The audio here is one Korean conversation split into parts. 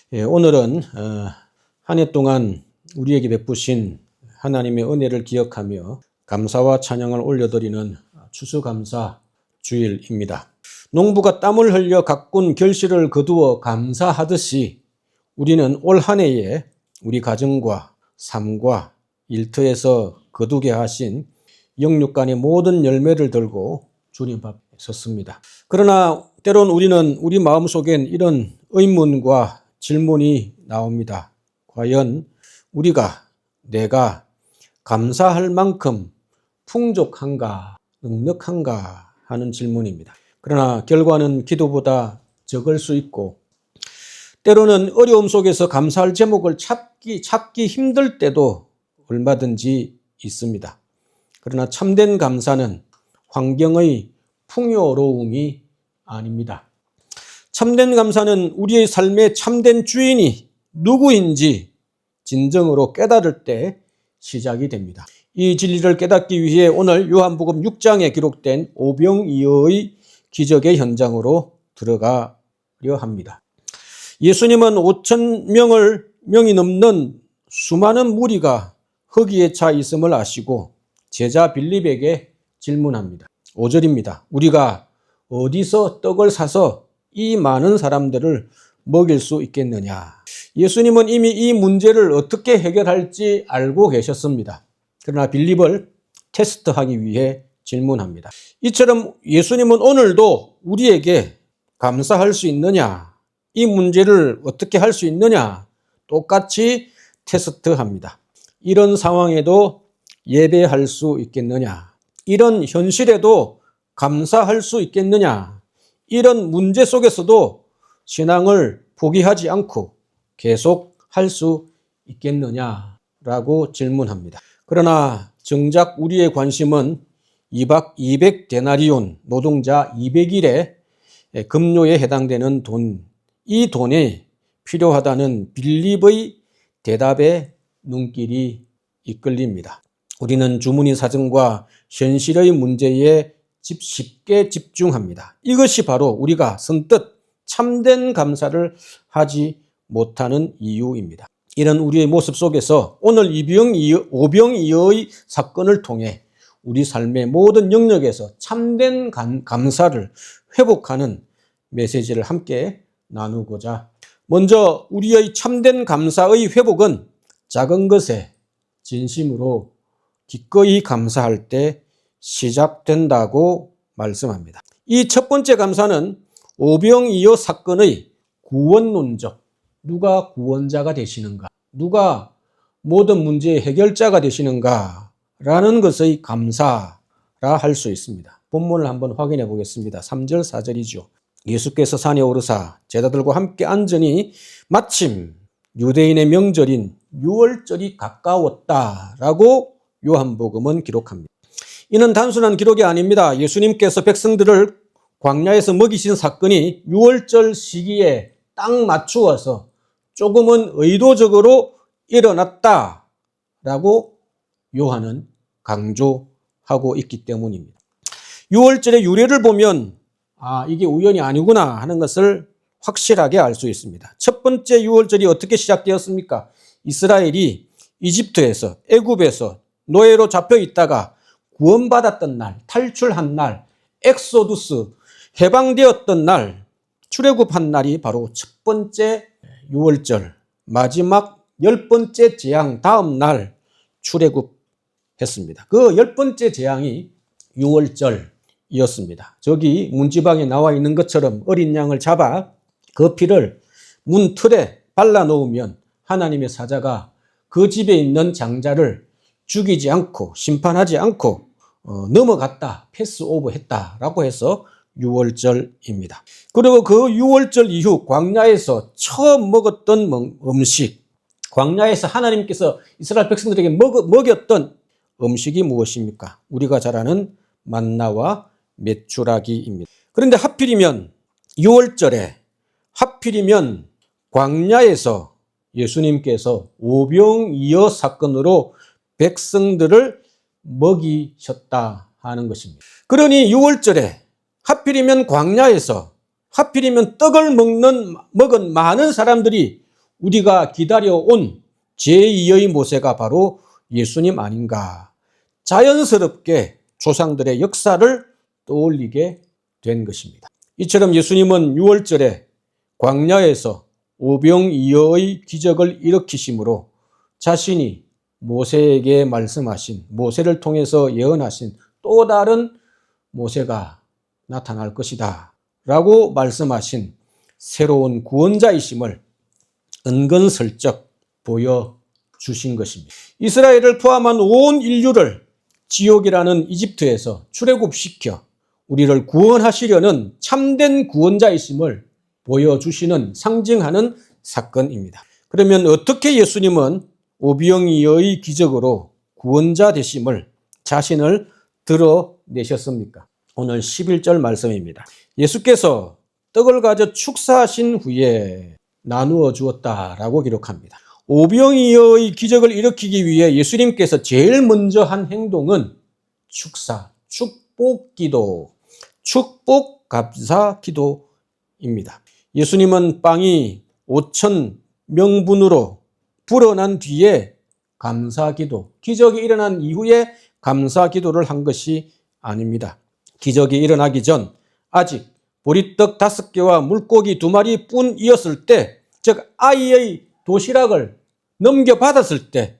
오늘은 한 해 동안 우리에게 베푸신 하나님의 은혜를 기억하며 감사와 찬양을 올려드리는 추수감사 주일입니다. 농부가 땀을 흘려 가꾼 결실을 거두어 감사하듯이 우리는 올 한 해에 우리 가정과 삶과 일터에서 거두게 하신 영육간의 모든 열매를 들고 주님 앞에 섰습니다. 그러나 때론 우리는 우리 마음속엔 이런 의문과 질문이 나옵니다. 과연 내가 감사할 만큼 풍족한가, 넉넉한가 하는 질문입니다. 그러나 결과는 기도보다 적을 수 있고 때로는 어려움 속에서 감사할 제목을 찾기 힘들 때도 얼마든지 있습니다. 그러나 참된 감사는 환경의 풍요로움이 아닙니다. 참된 감사는 우리의 삶의 참된 주인이 누구인지 진정으로 깨달을 때 시작이 됩니다. 이 진리를 깨닫기 위해 오늘 요한복음 6장에 기록된 오병이어의 기적의 현장으로 들어가려 합니다. 예수님은 5,000명이 넘는 수많은 무리가 허기에 차 있음을 아시고 제자 빌립에게 질문합니다. 5절입니다. 우리가 어디서 떡을 사서 이 많은 사람들을 먹일 수 있겠느냐. 예수님은 이미 이 문제를 어떻게 해결할지 알고 계셨습니다. 그러나 빌립을 테스트하기 위해 질문합니다. 이처럼 예수님은 오늘도 우리에게 감사할 수 있느냐, 이 문제를 어떻게 할 수 있느냐 똑같이 테스트합니다. 이런 상황에도 예배할 수 있겠느냐, 이런 현실에도 감사할 수 있겠느냐, 이런 문제 속에서도 신앙을 포기하지 않고 계속 할 수 있겠느냐라고 질문합니다. 그러나 정작 우리의 관심은 200데나리온, 노동자 200일의 급료에 해당되는 돈, 이 돈이 필요하다는 빌립의 대답에 눈길이 이끌립니다. 우리는 주머니 사정과 현실의 문제에 쉽게 집중합니다. 이것이 바로 우리가 선뜻 참된 감사를 하지 못하는 이유입니다. 이런 우리의 모습 속에서 오늘 오병이어의 사건을 통해 우리 삶의 모든 영역에서 참된 감사를 회복하는 메시지를 함께 나누고자. 먼저 우리의 참된 감사의 회복은 작은 것에 진심으로 기꺼이 감사할 때 시작된다고 말씀합니다. 이 첫 번째 감사는 오병이어 사건의 구원론적, 누가 구원자가 되시는가, 누가 모든 문제의 해결자가 되시는가 라는 것의 감사라 할 수 있습니다. 본문을 한번 확인해 보겠습니다. 3절 4절이죠. 예수께서 산에 오르사 제자들과 함께 앉으니 마침 유대인의 명절인 유월절이 가까웠다라고 요한복음은 기록합니다. 이는 단순한 기록이 아닙니다. 예수님께서 백성들을 광야에서 먹이신 사건이 유월절 시기에 딱 맞추어서 조금은 의도적으로 일어났다라고 요한은 강조하고 있기 때문입니다. 유월절의 유래를 보면 이게 우연이 아니구나 하는 것을 확실하게 알 수 있습니다. 첫 번째 유월절이 어떻게 시작되었습니까? 이스라엘이 이집트에서, 애굽에서 노예로 잡혀 있다가 구원받았던 날, 탈출한 날, 엑소두스, 해방되었던 날, 출애굽한 날이 바로 첫 번째 유월절, 마지막 10번째 재앙 다음 날 출애굽했습니다. 그 10번째 재앙이 유월절이었습니다. 저기 문지방에 나와 있는 것처럼 어린 양을 잡아 그 피를 문틀에 발라놓으면 하나님의 사자가 그 집에 있는 장자를 죽이지 않고 심판하지 않고 넘어갔다, 패스오버 했다라고 해서 유월절입니다. 그리고 그 유월절 이후 광야에서 처음 먹었던 음식, 광야에서 하나님께서 이스라엘 백성들에게 먹였던 음식이 무엇입니까? 우리가 잘 아는 만나와 메추라기입니다. 그런데 하필이면 유월절에 광야에서 예수님께서 오병이어 사건으로 백성들을 먹이셨다 하는 것입니다. 그러니 유월절에 하필이면 광야에서 떡을 먹은 많은 사람들이 우리가 기다려온 제2의 모세가 바로 예수님 아닌가. 자연스럽게 조상들의 역사를 떠올리게 된 것입니다. 이처럼 예수님은 6월절에 광야에서 오병이어의 기적을 일으키심으로 자신이 모세에게 말씀하신, 모세를 통해서 예언하신 또 다른 모세가 나타날 것이다 라고 말씀하신 새로운 구원자이심을 은근슬쩍 보여주신 것입니다. 이스라엘을 포함한 온 인류를 지옥이라는 이집트에서 출애굽시켜 우리를 구원하시려는 참된 구원자이심을 보여주시는, 상징하는 사건입니다. 그러면 어떻게 예수님은 오병이어의 기적으로 구원자 되심을, 자신을 드러내셨습니까? 오늘 11절 말씀입니다. 예수께서 떡을 가져 축사하신 후에 나누어 주었다라고 기록합니다. 오병이어의 기적을 일으키기 위해 예수님께서 제일 먼저 한 행동은 축사, 축복기도, 축복 감사 기도입니다. 예수님은 빵이 5천 명분으로 불어난 뒤에 감사기도, 기적이 일어난 이후에 감사기도를 한 것이 아닙니다. 기적이 일어나기 전 아직 보리떡 5개와 물고기 2마리 뿐이었을 때, 즉 아이의 도시락을 넘겨받았을 때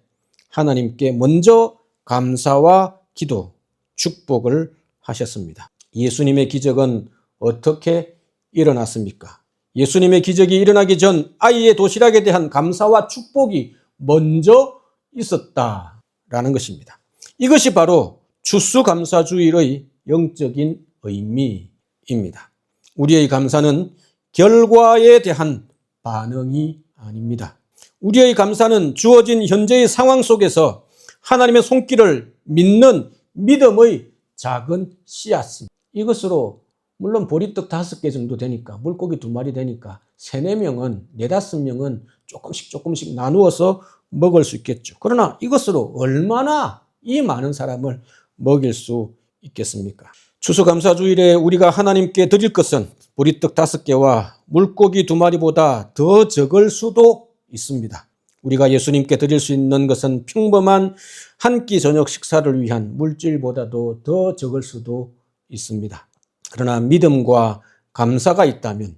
하나님께 먼저 감사와 기도, 축복을 하셨습니다. 예수님의 기적은 어떻게 일어났습니까? 예수님의 기적이 일어나기 전 아이의 도시락에 대한 감사와 축복이 먼저 있었다라는 것입니다. 이것이 바로 추수감사주일의 영적인 의미입니다. 우리의 감사는 결과에 대한 반응이 아닙니다. 우리의 감사는 주어진 현재의 상황 속에서 하나님의 손길을 믿는 믿음의 작은 씨앗입니다. 이것으로 물론 보리떡 5개 정도 되니까, 물고기 2마리 되니까 3, 4명은, 4, 5명은 조금씩 나누어서 먹을 수 있겠죠. 그러나 이것으로 얼마나 이 많은 사람을 먹일 수 있겠습니까? 추수감사주일에 우리가 하나님께 드릴 것은 보리떡 5개와 물고기 2마리보다 더 적을 수도 있습니다. 우리가 예수님께 드릴 수 있는 것은 평범한 한 끼 저녁 식사를 위한 물질보다도 더 적을 수도 있습니다. 그러나 믿음과 감사가 있다면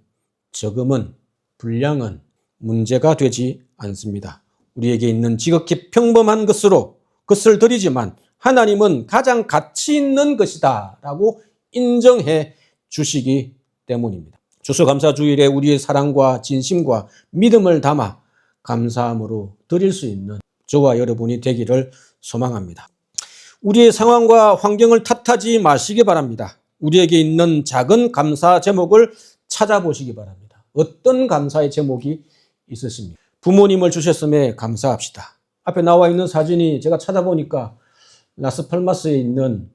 적음은, 분량은 문제가 되지 않습니다. 우리에게 있는 지극히 평범한 것을 드리지만 하나님은 가장 가치 있는 것이다 라고 인정해 주시기 때문입니다. 추수감사주일에 우리의 사랑과 진심과 믿음을 담아 감사함으로 드릴 수 있는 저와 여러분이 되기를 소망합니다. 우리의 상황과 환경을 탓하지 마시기 바랍니다. 우리에게 있는 작은 감사 제목을 찾아보시기 바랍니다. 어떤 감사의 제목이 있으십니까? 부모님을 주셨음에 감사합시다. 앞에 나와 있는 사진이 제가 찾아보니까 라스팔마스에 있는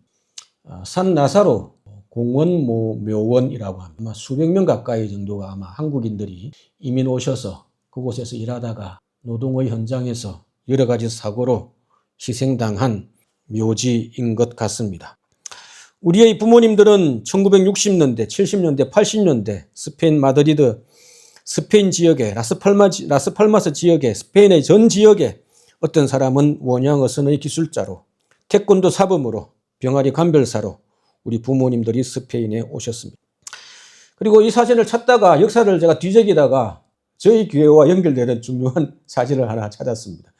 산 나사로 공원 묘원이라고 합니다. 아마 수백 명 가까이 정도가 아마 한국인들이 이민 오셔서 그곳에서 일하다가 노동의 현장에서 여러 가지 사고로 희생당한 묘지인 것 같습니다. 우리의 부모님들은 1960년대, 70년대, 80년대 스페인 마드리드, 스페인 지역에 라스팔마스 지역에, 스페인의 전 지역에 어떤 사람은 원양어선의 기술자로, 태권도 사범으로, 병아리 감별사로 우리 부모님들이 스페인에 오셨습니다. 그리고 이 사진을 찾다가 역사를 제가 뒤적이다가 저희 교회와 연결되는 중요한 사진을 하나 찾았습니다.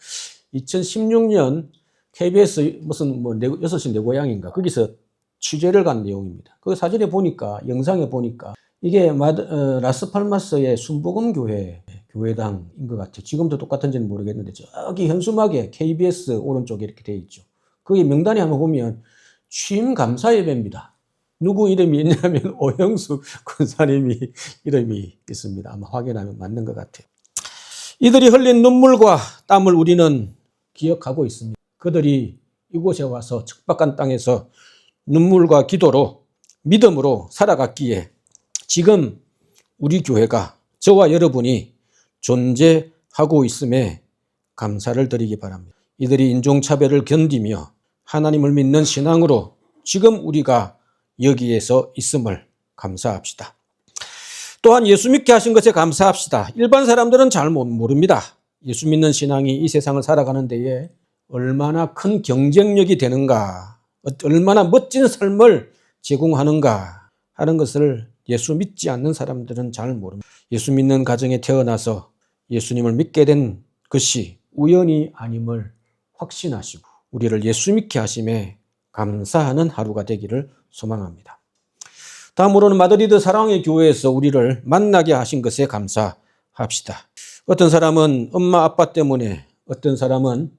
2016년 KBS 무슨 6시 내 고향인가 거기서 취재를 간 내용입니다. 그 사진에 보니까, 영상에 보니까 이게 라스팔마스의 순복음교회 교회당인 것 같아요. 지금도 똑같은지는 모르겠는데 저기 현수막에 KBS 오른쪽에 이렇게 되어 있죠. 거기 명단에 한번 보면 취임 감사 예배입니다. 누구 이름이 있냐면 오영숙 권사님이 이름이 있습니다. 아마 확인하면 맞는 것 같아요. 이들이 흘린 눈물과 땀을 우리는 기억하고 있습니다. 그들이 이곳에 와서 척박한 땅에서 눈물과 기도로, 믿음으로 살아갔기에 지금 우리 교회가, 저와 여러분이 존재하고 있음에 감사를 드리기 바랍니다. 이들이 인종차별을 견디며 하나님을 믿는 신앙으로 지금 우리가 여기에서 있음을 감사합시다. 또한 예수 믿게 하신 것에 감사합시다. 일반 사람들은 잘 모릅니다. 예수 믿는 신앙이 이 세상을 살아가는 데에 얼마나 큰 경쟁력이 되는가, 얼마나 멋진 삶을 제공하는가 하는 것을 예수 믿지 않는 사람들은 잘 모릅니다. 예수 믿는 가정에 태어나서 예수님을 믿게 된 것이 우연이 아님을 확신하시고 우리를 예수 믿게 하심에 감사하는 하루가 되기를 소망합니다. 다음으로는 마드리드 사랑의 교회에서 우리를 만나게 하신 것에 감사합시다. 어떤 사람은 엄마 아빠 때문에, 어떤 사람은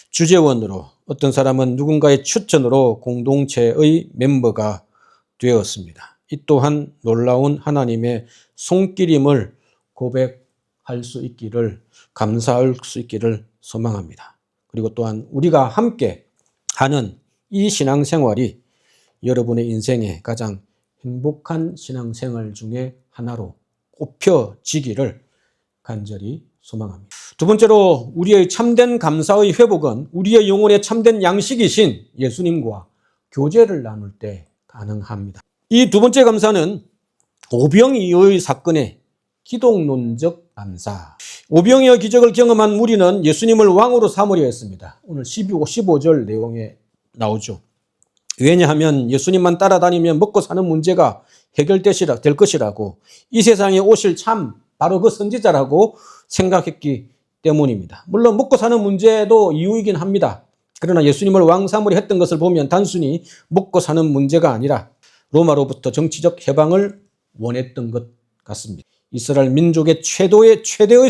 주재원으로, 어떤 사람은 누군가의 추천으로 공동체의 멤버가 되었습니다. 이 또한 놀라운 하나님의 손길임을 고백할 수 있기를, 감사할 수 있기를 소망합니다. 그리고 또한 우리가 함께 하는 이 신앙생활이 여러분의 인생에 가장 행복한 신앙생활 중에 하나로 꼽혀지기를 간절히 소망합니다. 두 번째로 우리의 참된 감사의 회복은 우리의 영혼의 참된 양식이신 예수님과 교제를 나눌 때 가능합니다. 이 두 번째 감사는 오병이어의 사건의 기독론적 감사. 오병이어 기적을 경험한 무리는 예수님을 왕으로 삼으려 했습니다. 오늘 15절 내용에 나오죠. 왜냐하면 예수님만 따라다니면 먹고 사는 문제가 해결될 것이라고, 이 세상에 오실 참 바로 그 선지자라고 생각했기 때문입니다. 물론 먹고 사는 문제도 이유이긴 합니다. 그러나 예수님을 왕 삼으려 했던 것을 보면 단순히 먹고 사는 문제가 아니라 로마로부터 정치적 해방을 원했던 것 같습니다. 이스라엘 민족의 최대의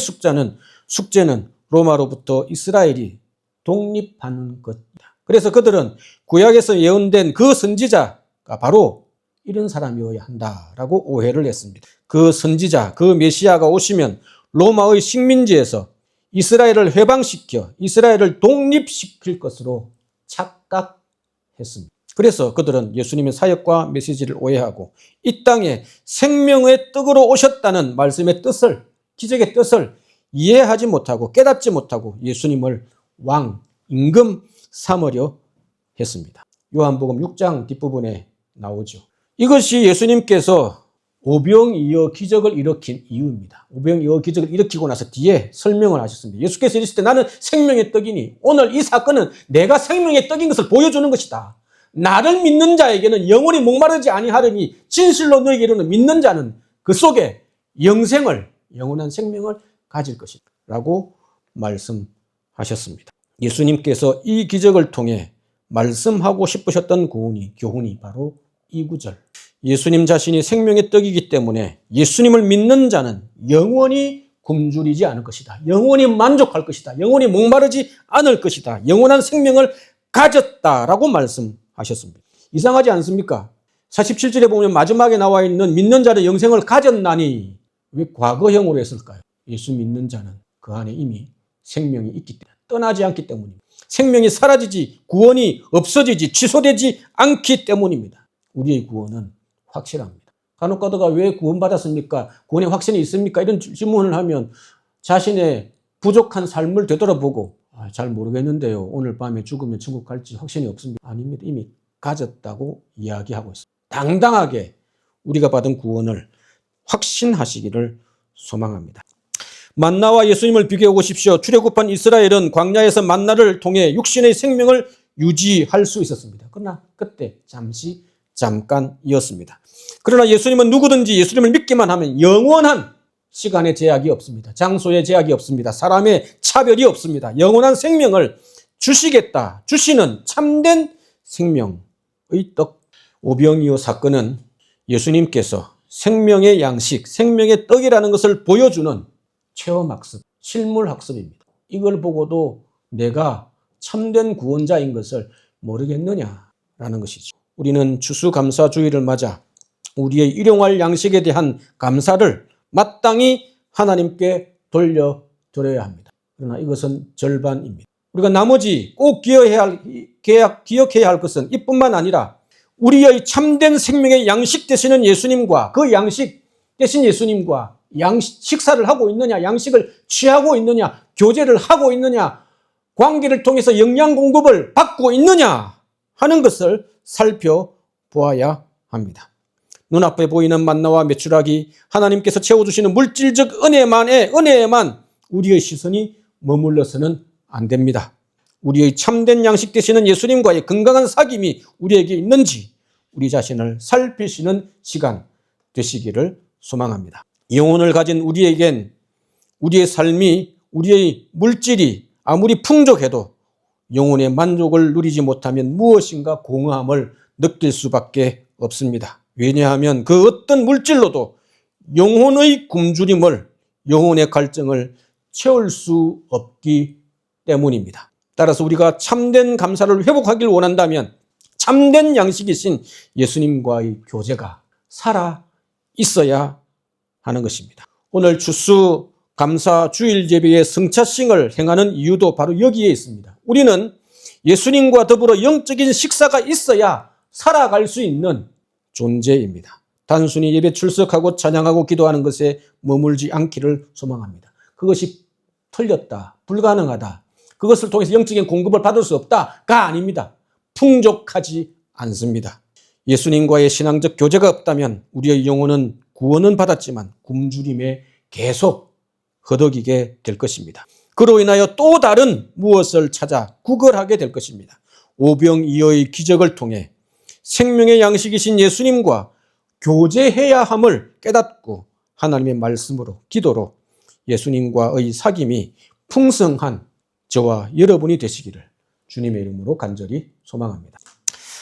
숙제는 로마로부터 이스라엘이 독립하는 것이다. 그래서 그들은 구약에서 예언된 그 선지자가 바로 이런 사람이어야 한다라고 오해를 했습니다. 그 선지자, 그 메시아가 오시면 로마의 식민지에서 이스라엘을 해방시켜 이스라엘을 독립시킬 것으로 착각했습니다. 그래서 그들은 예수님의 사역과 메시지를 오해하고 이 땅에 생명의 떡으로 오셨다는 말씀의 뜻을, 기적의 뜻을 이해하지 못하고 깨닫지 못하고 예수님을 왕, 임금 삼으려 했습니다. 요한복음 6장 뒷부분에 나오죠. 이것이 예수님께서 오병이어 기적을 일으킨 이유입니다. 오병이어 기적을 일으키고 나서 뒤에 설명을 하셨습니다. 예수께서 이르실 때 나는 생명의 떡이니 오늘 이 사건은 내가 생명의 떡인 것을 보여주는 것이다. 나를 믿는 자에게는 영원히 목마르지 아니하리니 진실로 너에게 이르는 믿는 자는 그 속에 영원한 생명을 가질 것이다 라고 말씀하셨습니다. 예수님께서 이 기적을 통해 말씀하고 싶으셨던 교훈이 바로 이 구절. 예수님 자신이 생명의 떡이기 때문에 예수님을 믿는 자는 영원히 굶주리지 않을 것이다. 영원히 만족할 것이다. 영원히 목마르지 않을 것이다. 영원한 생명을 가졌다라고 말씀하셨습니다. 이상하지 않습니까? 47절에 보면 마지막에 나와 있는 믿는 자는 영생을 가졌나니 왜 과거형으로 했을까요? 예수 믿는 자는 그 안에 이미 생명이 있기 때문에, 떠나지 않기 때문입니다. 생명이 사라지지, 구원이 없어지지, 취소되지 않기 때문입니다. 우리의 구원은 확실합니다. 간혹 가다가 왜 구원받았습니까? 구원의 확신이 있습니까? 이런 질문을 하면 자신의 부족한 삶을 되돌아보고 잘 모르겠는데요. 오늘 밤에 죽으면 천국 갈지 확신이 없습니다. 아닙니다. 이미 가졌다고 이야기하고 있습니다. 당당하게 우리가 받은 구원을 확신하시기를 소망합니다. 만나와 예수님을 비교해 보십시오. 출애굽한 이스라엘은 광야에서 만나를 통해 육신의 생명을 유지할 수 있었습니다. 그러나 그때 잠깐이었습니다. 그러나 예수님은 누구든지 예수님을 믿기만 하면 영원한 시간의 제약이 없습니다. 장소의 제약이 없습니다. 사람의 차별이 없습니다. 영원한 생명을 주시겠다. 주시는 참된 생명의 떡. 오병이어 사건은 예수님께서 생명의 양식, 생명의 떡이라는 것을 보여주는 체험학습, 실물학습입니다. 이걸 보고도 내가 참된 구원자인 것을 모르겠느냐라는 것이죠. 우리는 추수감사주의를 맞아 우리의 일용할 양식에 대한 감사를 마땅히 하나님께 돌려드려야 합니다. 그러나 이것은 절반입니다. 우리가 나머지 꼭 기억해야 할 것은 이뿐만 아니라 우리의 참된 생명의 양식 되시는 예수님과 그 양식 되신 예수님과 식사를 하고 있느냐, 양식을 취하고 있느냐, 교제를 하고 있느냐, 관계를 통해서 영양 공급을 받고 있느냐 하는 것을 살펴보아야 합니다. 눈앞에 보이는 만나와 메추라기, 하나님께서 채워주시는 물질적 은혜에만 우리의 시선이 머물러서는 안 됩니다. 우리의 참된 양식 되시는 예수님과의 건강한 사귐이 우리에게 있는지 우리 자신을 살피시는 시간 되시기를 소망합니다. 영혼을 가진 우리에겐 우리의 삶이, 우리의 물질이 아무리 풍족해도 영혼의 만족을 누리지 못하면 무엇인가 공허함을 느낄 수밖에 없습니다. 왜냐하면 그 어떤 물질로도 영혼의 굶주림을, 영혼의 갈증을 채울 수 없기 때문입니다. 따라서 우리가 참된 감사를 회복하길 원한다면 참된 양식이신 예수님과의 교제가 살아 있어야 하는 것입니다. 오늘 추수 감사 주일 예배의 성찬식을 행하는 이유도 바로 여기에 있습니다. 우리는 예수님과 더불어 영적인 식사가 있어야 살아갈 수 있는 존재입니다. 단순히 예배 출석하고 찬양하고 기도하는 것에 머물지 않기를 소망합니다. 그것이 틀렸다, 불가능하다, 그것을 통해서 영적인 공급을 받을 수 없다가 아닙니다. 풍족하지 않습니다. 예수님과의 신앙적 교제가 없다면 우리의 영혼은 구원은 받았지만 굶주림에 계속 허덕이게 될 것입니다. 그로 인하여 또 다른 무엇을 찾아 구걸하게 될 것입니다. 오병이어의 기적을 통해 생명의 양식이신 예수님과 교제해야 함을 깨닫고 하나님의 말씀으로, 기도로 예수님과의 사귐이 풍성한 저와 여러분이 되시기를 주님의 이름으로 간절히 소망합니다.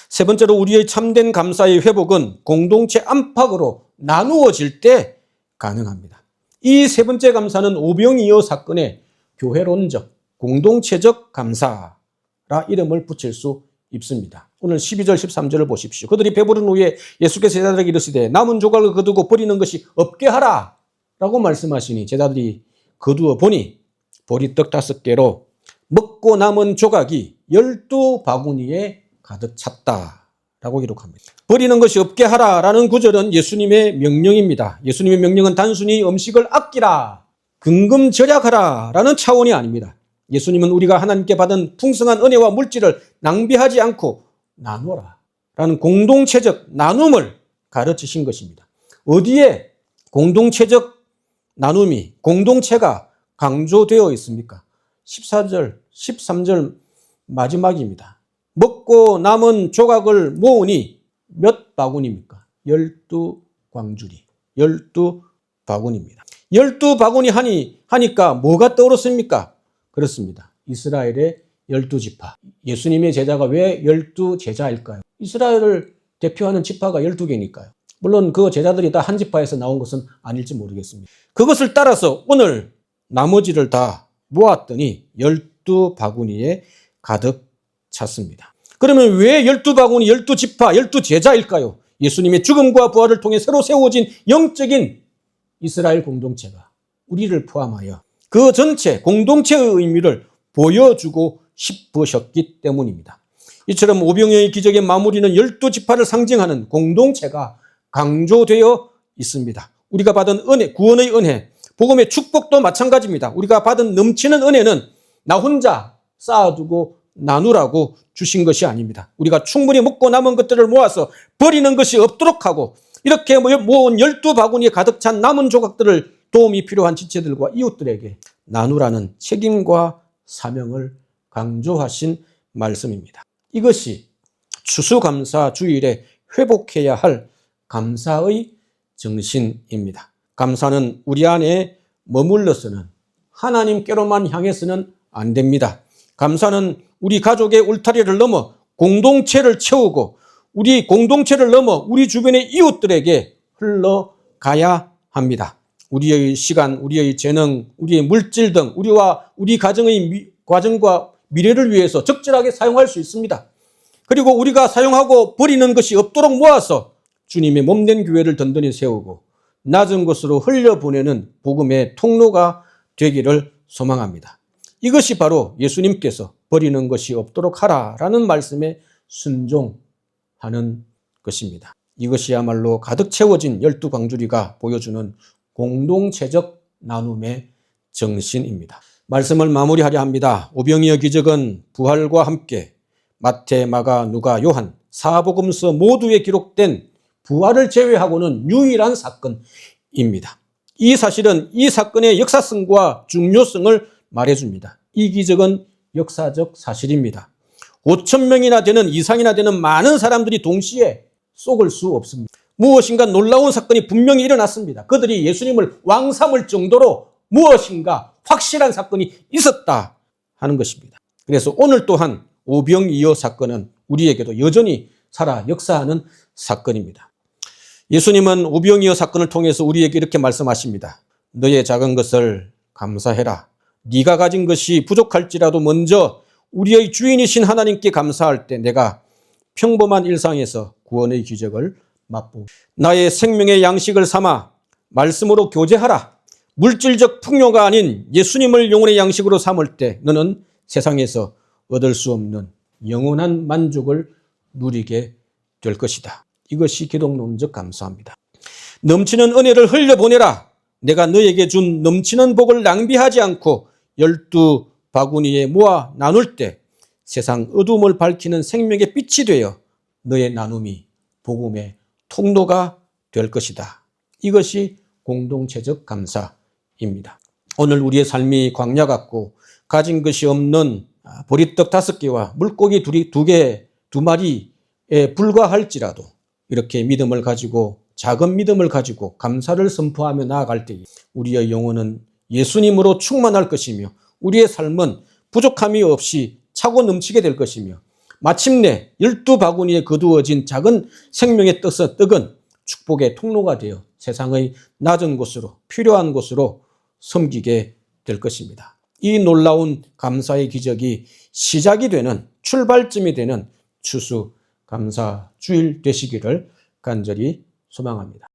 세 번째로 우리의 참된 감사의 회복은 공동체 안팎으로 나누어질 때 가능합니다. 이 세 번째 감사는 오병이어 사건의 교회론적, 공동체적 감사라 이름을 붙일 수 있습니다. 오늘 12절, 13절을 보십시오. 그들이 배부른 후에 예수께서 제자들에게 이르시되 남은 조각을 거두고 버리는 것이 없게 하라 라고 말씀하시니 제자들이 거두어 보니 보리떡 5개로 먹고 남은 조각이 12바구니에 가득 찼다라고 기록합니다. 버리는 것이 없게 하라라는 구절은 예수님의 명령입니다. 예수님의 명령은 단순히 음식을 아끼라, 근금절약하라라는 차원이 아닙니다. 예수님은 우리가 하나님께 받은 풍성한 은혜와 물질을 낭비하지 않고 나누라라는 공동체적 나눔을 가르치신 것입니다. 어디에 공동체적 나눔이, 공동체가 강조되어 있습니까? 14절, 13절 마지막입니다. 먹고 남은 조각을 모으니 몇 바구니입니까? 12광주리, 12바구니입니다. 12바구니 하니까 뭐가 떠오르습니까? 그렇습니다. 이스라엘의 12지파. 예수님의 제자가 왜 12제자일까요? 이스라엘을 대표하는 지파가 12개니까요. 물론 그 제자들이 다 한 지파에서 나온 것은 아닐지 모르겠습니다. 그것을 따라서 오늘 나머지를 다 모았더니 12바구니에 가득 찼습니다. 그러면 왜 12바구니, 12지파, 12제자일까요? 예수님의 죽음과 부활을 통해 새로 세워진 영적인 이스라엘 공동체가 우리를 포함하여 그 전체 공동체의 의미를 보여주고 싶으셨기 때문입니다. 이처럼 오병이어의 기적의 마무리는 12지파를 상징하는 공동체가 강조되어 있습니다. 우리가 받은 은혜, 구원의 은혜, 복음의 축복도 마찬가지입니다. 우리가 받은 넘치는 은혜는 나 혼자 쌓아두고 나누라고 주신 것이 아닙니다. 우리가 충분히 먹고 남은 것들을 모아서 버리는 것이 없도록 하고 이렇게 모은 12바구니에 가득 찬 남은 조각들을 도움이 필요한 지체들과 이웃들에게 나누라는 책임과 사명을 강조하신 말씀입니다. 이것이 추수감사 주일에 회복해야 할 감사의 정신입니다. 감사는 우리 안에 머물러서는 하나님께로만 향해서는 안 됩니다. 감사는 우리 가족의 울타리를 넘어 공동체를 채우고 우리 공동체를 넘어 우리 주변의 이웃들에게 흘러가야 합니다. 우리의 시간, 우리의 재능, 우리의 물질 등 우리와 우리 가정의 과정과 미래를 위해서 적절하게 사용할 수 있습니다. 그리고 우리가 사용하고 버리는 것이 없도록 모아서 주님의 몸된 교회를 든든히 세우고 낮은 곳으로 흘려보내는 복음의 통로가 되기를 소망합니다. 이것이 바로 예수님께서 버리는 것이 없도록 하라라는 말씀에 순종하는 것입니다. 이것이야말로 가득 채워진 12광주리가 보여주는 공동체적 나눔의 정신입니다. 말씀을 마무리하려 합니다. 오병이어 기적은 부활과 함께 마태, 마가, 누가, 요한, 사복음서 모두에 기록된 부활을 제외하고는 유일한 사건입니다. 이 사실은 이 사건의 역사성과 중요성을 말해줍니다. 이 기적은 역사적 사실입니다. 5천 명이나 되는 이상이나 되는 많은 사람들이 동시에 쏟을 수 없습니다. 무엇인가 놀라운 사건이 분명히 일어났습니다. 그들이 예수님을 왕 삼을 정도로 무엇인가 확실한 사건이 있었다 하는 것입니다. 그래서 오늘 또한 오병이어 사건은 우리에게도 여전히 살아 역사하는 사건입니다. 예수님은 오병이어 사건을 통해서 우리에게 이렇게 말씀하십니다. 너의 작은 것을 감사해라. 네가 가진 것이 부족할지라도 먼저 우리의 주인이신 하나님께 감사할 때 내가 평범한 일상에서 구원의 기적을 맛보고 나의 생명의 양식을 삼아 말씀으로 교제하라. 물질적 풍요가 아닌 예수님을 영혼의 양식으로 삼을 때 너는 세상에서 얻을 수 없는 영원한 만족을 누리게 될 것이다. 이것이 기독론적 감사입니다. 넘치는 은혜를 흘려보내라. 내가 너에게 준 넘치는 복을 낭비하지 않고 12바구니에 모아 나눌 때 세상 어둠을 밝히는 생명의 빛이 되어 너의 나눔이 복음의 통로가 될 것이다. 이것이 공동체적 감사입니다. 오늘 우리의 삶이 광야 같고 가진 것이 없는 보리떡 5개와 물고기 2마리에 불과할지라도 이렇게 믿음을 가지고 작은 믿음을 가지고 감사를 선포하며 나아갈 때 우리의 영혼은 예수님으로 충만할 것이며 우리의 삶은 부족함이 없이 차고 넘치게 될 것이며 마침내 12바구니에 거두어진 작은 생명의 떡은 축복의 통로가 되어 세상의 낮은 곳으로 필요한 곳으로 섬기게 될 것입니다. 이 놀라운 감사의 기적이 시작이 되는 출발점이 되는 추수감사주일 되시기를 간절히 소망합니다.